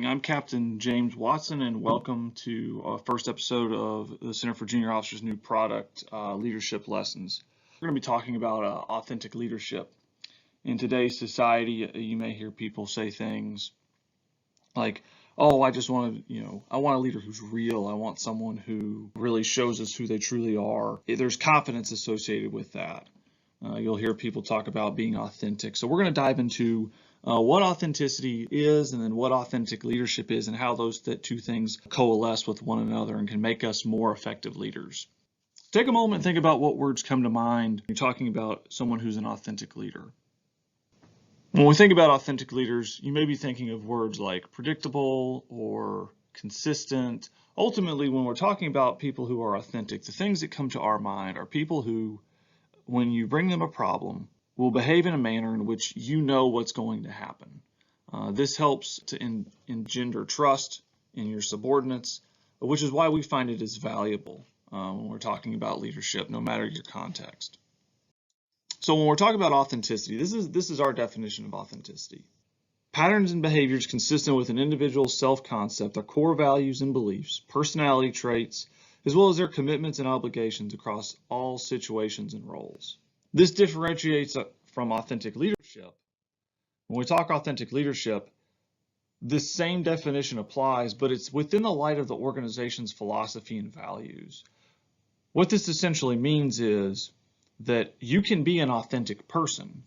morning. I'm Captain James Watson, and welcome to our first episode of the Center for Junior Officers' new product, Leadership Lessons. We're going to be talking about authentic leadership. In today's society, you may hear people say things like, "Oh, I just want to, I want a leader who's real. I want someone who really shows us who they truly are." There's confidence associated with that. You'll hear people talk about being authentic. So we're going to dive into what authenticity is, and then what authentic leadership is, and how those two things coalesce with one another and can make us more effective leaders. Take a moment and think about what words come to mind when you're talking about someone who's an authentic leader. When we think about authentic leaders, you may be thinking of words like predictable or consistent. Ultimately, when we're talking about people who are authentic, the things that come to our mind are people who, when you bring them a problem, will behave in a manner in which you know what's going to happen. This helps to engender trust in your subordinates, which is why we find it is valuable when we're talking about leadership, no matter your context. So when we're talking about authenticity, this is our definition of authenticity. Patterns and behaviors consistent with an individual's self-concept, their core values and beliefs, personality traits, as well as their commitments and obligations across all situations and roles. This differentiates from authentic leadership. When we talk authentic leadership, this same definition applies, but it's within the light of the organization's philosophy and values. What this essentially means is that you can be an authentic person,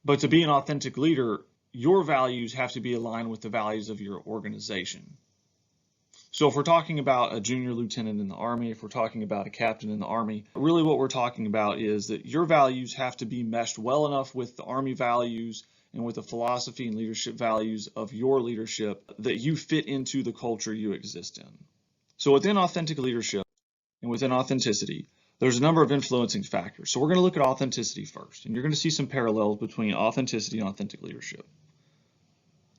but to be an authentic leader, your values have to be aligned with the values of your organization. So if we're talking about a junior lieutenant in the Army, if we're talking about a captain in the Army, really what we're talking about is that your values have to be meshed well enough with the Army values and with the philosophy and leadership values of your leadership that you fit into the culture you exist in. So within authentic leadership and within authenticity, there's a number of influencing factors. So we're going to look at authenticity first, and you're going to see some parallels between authenticity and authentic leadership.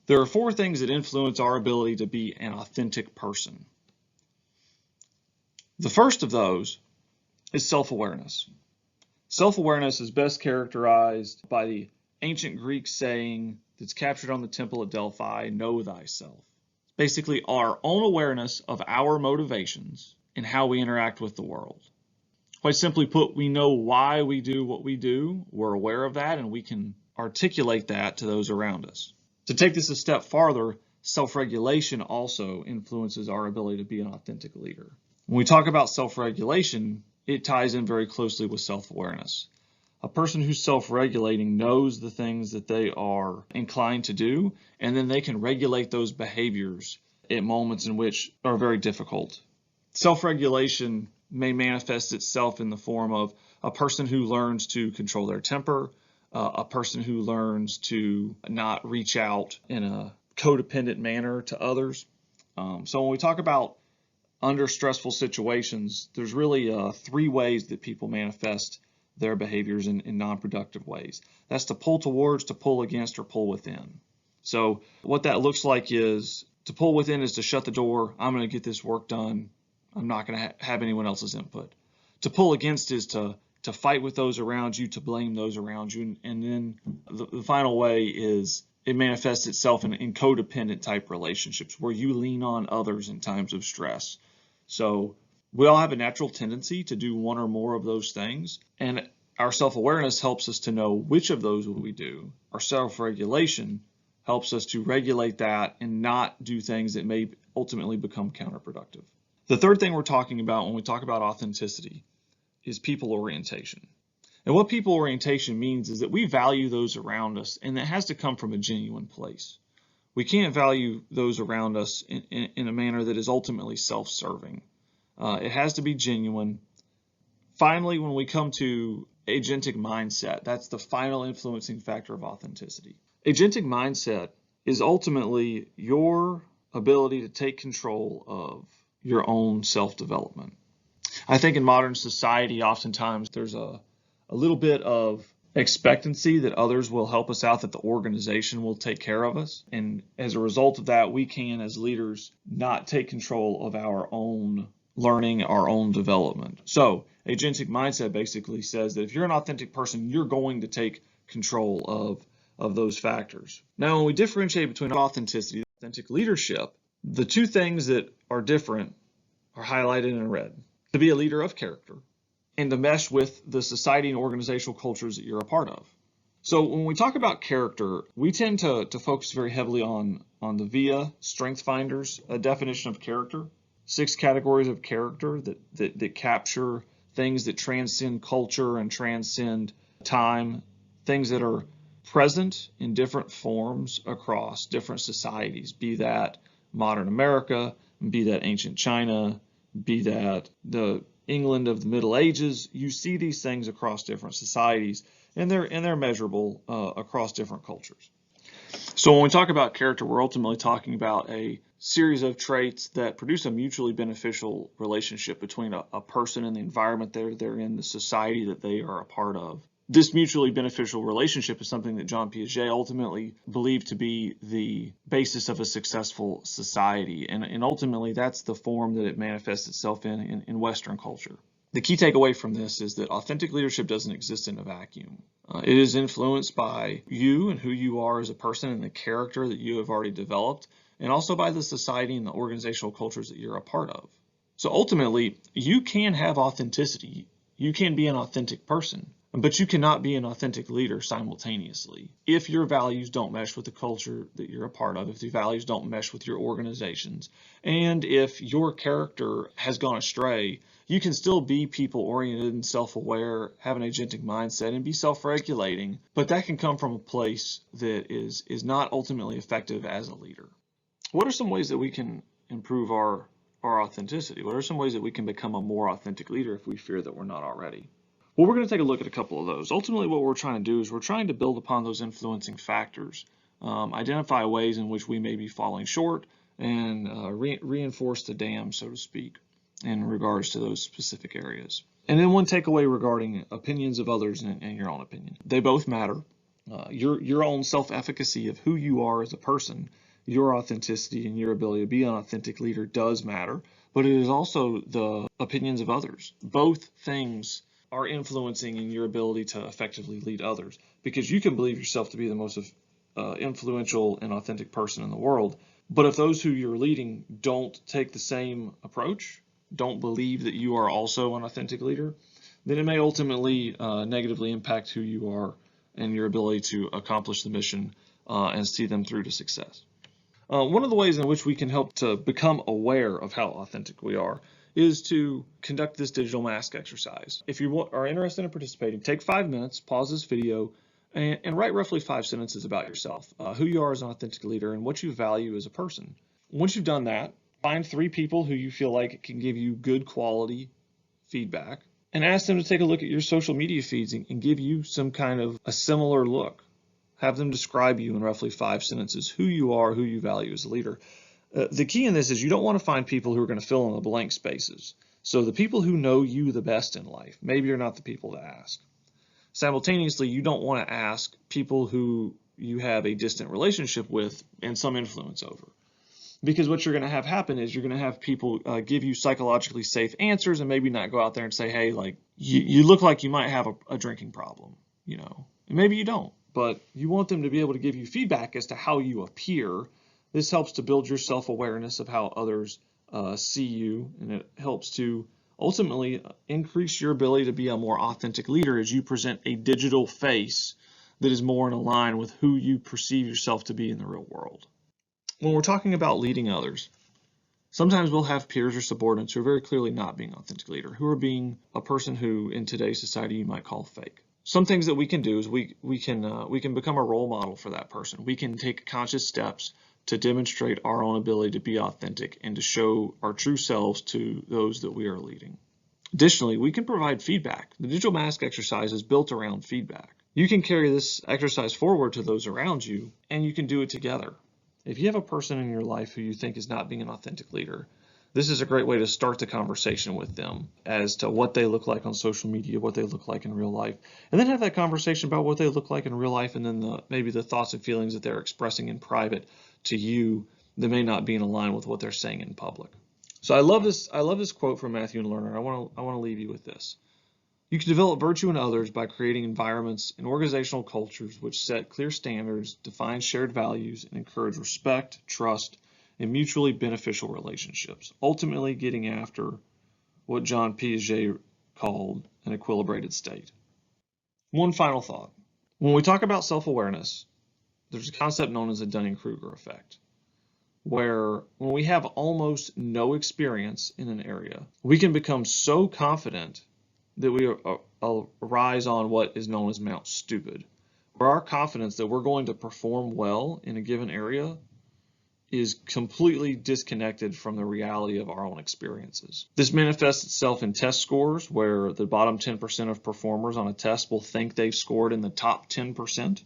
There are 4 things that influence our ability to be an authentic person. The first of those is self-awareness. Self-awareness is best characterized by the ancient Greek saying that's captured on the temple at Delphi, "Know thyself." Basically, our own awareness of our motivations and how we interact with the world. Quite simply put, we know why we do what we do, we're aware of that, and we can articulate that to those around us. To take this a step farther, self-regulation also influences our ability to be an authentic leader. When we talk about self-regulation, it ties in very closely with self-awareness. A person who's self-regulating knows the things that they are inclined to do, and then they can regulate those behaviors at moments in which are very difficult. Self-regulation may manifest itself in the form of a person who learns to control their temper, a person who learns to not reach out in a codependent manner to others. So when we talk about under stressful situations, there's really 3 ways that people manifest their behaviors in non-productive ways. That's to pull towards, to pull against, or pull within. So what that looks like is to pull within is to shut the door. I'm going to get this work done. I'm not going to have anyone else's input. To pull against is to fight with those around you, to blame those around you. And then the final way is it manifests itself in codependent type relationships where you lean on others in times of stress. So we all have a natural tendency to do one or more of those things. And our self-awareness helps us to know which of those will we do. Our self-regulation helps us to regulate that and not do things that may ultimately become counterproductive. The third thing we're talking about when we talk about authenticity is people orientation. And what people orientation means is that we value those around us, and that has to come from a genuine place. We can't value those around us in a manner that is ultimately self-serving. It has to be genuine. Finally, when we come to agentic mindset, that's the final influencing factor of authenticity. Agentic mindset is ultimately your ability to take control of your own self-development. I think in modern society, oftentimes there's a little bit of expectancy that others will help us out, that the organization will take care of us. And as a result of that, we can, as leaders, not take control of our own learning, our own development. So agentic mindset basically says that if you're an authentic person, you're going to take control of those factors. Now, when we differentiate between authenticity, authentic leadership, the two things that are different are highlighted in red. To be a leader of character and to mesh with the society and organizational cultures that you're a part of. So when we talk about character, we tend to focus very heavily on the VIA Strength Finders definition of character. 6 categories of character that capture things that transcend culture and transcend time, things that are present in different forms across different societies, be that modern America, be that ancient China, be that the England of the Middle Ages. You see these things across different societies, and they're measurable across different cultures. So when we talk about character, we're ultimately talking about a series of traits that produce a mutually beneficial relationship between a person and the environment they're in, the society that they are a part of. This mutually beneficial relationship is something that John Piaget ultimately believed to be the basis of a successful society, and ultimately that's the form that it manifests itself in Western culture. The key takeaway from this is that authentic leadership doesn't exist in a vacuum. It is influenced by you and who you are as a person and the character that you have already developed, and also by the society and the organizational cultures that you're a part of. So ultimately, you can have authenticity. You can be an authentic person, but you cannot be an authentic leader simultaneously. If your values don't mesh with the culture that you're a part of, if the values don't mesh with your organizations, and if your character has gone astray, you can still be people-oriented and self-aware, have an agentic mindset, and be self-regulating, but that can come from a place that is not ultimately effective as a leader. What are some ways that we can improve our authenticity? What are some ways that we can become a more authentic leader if we fear that we're not already? Well, we're going to take a look at a couple of those. Ultimately, what we're trying to do is we're trying to build upon those influencing factors, identify ways in which we may be falling short, and reinforce the dam, so to speak, in regards to those specific areas. And then one takeaway regarding opinions of others and your own opinion. They both matter. Your own self-efficacy of who you are as a person, your authenticity and your ability to be an authentic leader does matter, but it is also the opinions of others. Both things are influencing in your ability to effectively lead others, because you can believe yourself to be the most influential and authentic person in the world, but if those who you're leading don't take the same approach, don't believe that you are also an authentic leader, then it may ultimately negatively impact who you are and your ability to accomplish the mission and see them through to success. One of the ways in which we can help to become aware of how authentic we are is to conduct this digital mask exercise. If you are interested in participating, take 5 minutes, pause this video, and write roughly 5 sentences about yourself, who you are as an authentic leader and what you value as a person. Once you've done that, find 3 people who you feel like can give you good quality feedback and ask them to take a look at your social media feeds and give you some kind of a similar look. Have them describe you in roughly 5 sentences, who you are, who you value as a leader. The key in this is you don't want to find people who are going to fill in the blank spaces. So the people who know you the best in life, maybe you're not the people to ask. Simultaneously, you don't want to ask people who you have a distant relationship with and some influence over. Because what you're going to have happen is you're going to have people give you psychologically safe answers and maybe not go out there and say, hey, like you look like you might have a drinking problem, you know, and maybe you don't. But you want them to be able to give you feedback as to how you appear. This helps to build your self-awareness of how others see you, and it helps to ultimately increase your ability to be a more authentic leader as you present a digital face that is more in line with who you perceive yourself to be in the real world. When we're talking about leading others, sometimes we'll have peers or subordinates who are very clearly not being an authentic leader, who are being a person who in today's society you might call fake. Some things that we can do is we can become a role model for that person. We can take conscious steps to demonstrate our own ability to be authentic and to show our true selves to those that we are leading. Additionally, we can provide feedback. The digital mask exercise is built around feedback. You can carry this exercise forward to those around you, and you can do it together. If you have a person in your life who you think is not being an authentic leader, this is a great way to start the conversation with them as to what they look like on social media, what they look like in real life, and then have that conversation about what they look like in real life and then maybe the thoughts and feelings that they're expressing in private to you that may not be in line with what they're saying in public. So I love this quote from Matthew and Lerner. I want to leave you with this. You can develop virtue in others by creating environments and organizational cultures which set clear standards, define shared values, and encourage respect, trust, and mutually beneficial relationships, ultimately getting after what John Piaget called an equilibrated state. One final thought. When we talk about self-awareness, there's a concept known as the Dunning-Kruger effect, where when we have almost no experience in an area, we can become so confident that we rise on what is known as Mount Stupid, where our confidence that we're going to perform well in a given area is completely disconnected from the reality of our own experiences. This manifests itself in test scores, where the bottom 10% of performers on a test will think they've scored in the top 10%.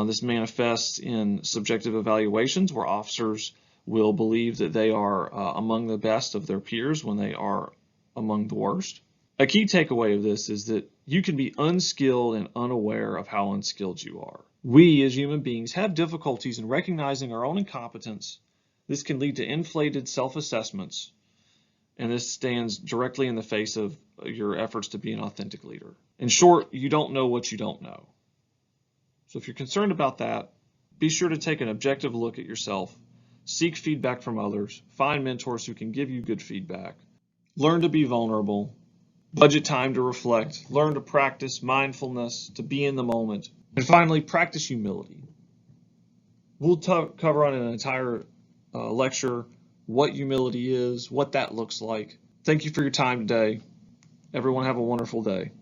This manifests in subjective evaluations, where officers will believe that they are among the best of their peers when they are among the worst. A key takeaway of this is that you can be unskilled and unaware of how unskilled you are. We, as human beings, have difficulties in recognizing our own incompetence. This can lead to inflated self-assessments, and this stands directly in the face of your efforts to be an authentic leader. In short, you don't know what you don't know. So if you're concerned about that, be sure to take an objective look at yourself, seek feedback from others, find mentors who can give you good feedback, learn to be vulnerable, budget time to reflect, learn to practice mindfulness, to be in the moment, and finally, practice humility. We'll cover on an entire lecture what humility is, what that looks like. Thank you for your time today. Everyone have a wonderful day.